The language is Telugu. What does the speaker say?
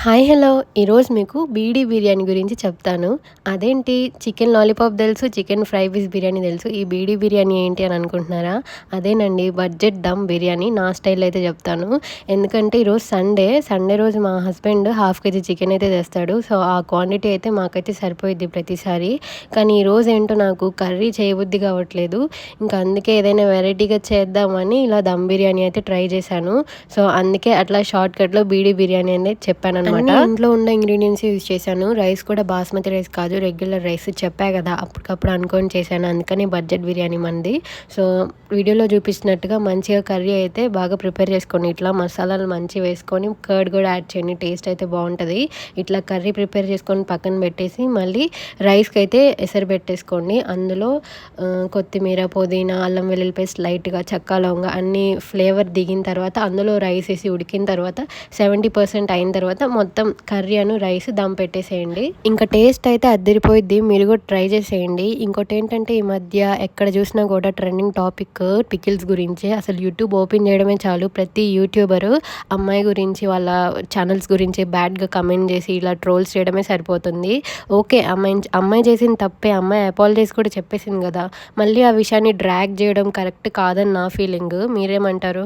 Hi hello! ఈరోజు మీకు బీడీ బిర్యానీ గురించి చెప్తాను. అదేంటి చికెన్ లాలీపాప్ తెలుసు, చికెన్ ఫ్రై పీస్ బిర్యానీ తెలుసు. ఈ బీడీ బిర్యానీ ఏంటి అని అనుకుంటున్నారా? అదేనండి బడ్జెట్ దమ్ బిర్యానీ. నా స్టైల్‌లో అయితే చెప్తాను. ఎందుకంటే ఈరోజు సండే రోజు మా హస్బెండ్ హాఫ్ కేజీ చికెన్ అయితే తెస్తాడు. సో, ఆ క్వాంటిటీ అయితే మాకైతే సరిపోయిద్ది ప్రతిసారి. కానీ ఈరోజు ఏంటో నాకు కర్రీ చేయబుద్ధి కావట్లేదు. ఇంకా అందుకే ఏదైనా వెరైటీగా చేద్దామని ఇలా దమ్ బిర్యానీ అయితే ట్రై చేశాను. సో, అందుకే అట్లా షార్ట్‌కట్‌లో బీడీ బిర్యానీ అనేది చెప్పాననమాట. అన్నీ ఇంట్లో ఉన్న ఇంగ్రీడియెంట్స్ యూజ్ చేశాను. రైస్ కూడా బాస్మతి రైస్ కాదు, రెగ్యులర్ రైస్. చెప్పా కదా! అప్పటికప్పుడు అనుకోని చేశాను. అందుకని బడ్జెట్ బిర్యానీ మనది. సో, వీడియోలో చూపించినట్టుగా మంచిగా కర్రీ అయితే బాగా ప్రిపేర్ చేసుకోండి. ఇట్లా మసాలాలు మంచిగా వేసుకొని కర్డ్ కూడా యాడ్ చేయండి. టేస్ట్ అయితే బావుంటది. ఇట్లా కర్రీ ప్రిపేర్ చేసుకొని పక్కన పెట్టేసి మళ్ళీ రైస్‌కి అయితే ఎసరు పెట్టేసుకోండి. అందులో కొత్తిమీర, పుదీనా, అల్లం వెల్లుల్లి పేస్ట్, లైట్‌గా చెక్క, లవంగా అన్నీ ఫ్లేవర్ దిగిన తర్వాత అందులో రైస్ ఏసి ఉడికిన తర్వాత 70% అయిన తర్వాత మొత్తం కర్రీ రైస్ దమ్ పెట్టేసేయండి. ఇంకా టేస్ట్ అయితే అద్దిరిపోయిద్ది. మీరు కూడా ట్రై చేసేయండి. ఇంకోటేంటంటే ఈ మధ్య ఎక్కడ చూసినా కూడా ట్రెండింగ్ టాపిక్ పికిల్స్ గురించే. అసలు యూట్యూబ్ ఓపెన్ చేయడమే చాలు ప్రతి యూట్యూబరు అమ్మాయి గురించి వాళ్ళ ఛానల్స్ గురించి బ్యాడ్‌గా కమెంట్ చేసి ఇలా ట్రోల్స్ చేయడమే సరిపోతుంది. ఓకే, అమ్మాయి చేసిన తప్పే. అమ్మాయి అపాలజీస్ కూడా చెప్పేసింది కదా! మళ్ళీ ఆ విషయాన్ని డ్రాగ్ చేయడం కరెక్ట్ కాదని నా ఫీలింగు. మీరేమంటారు?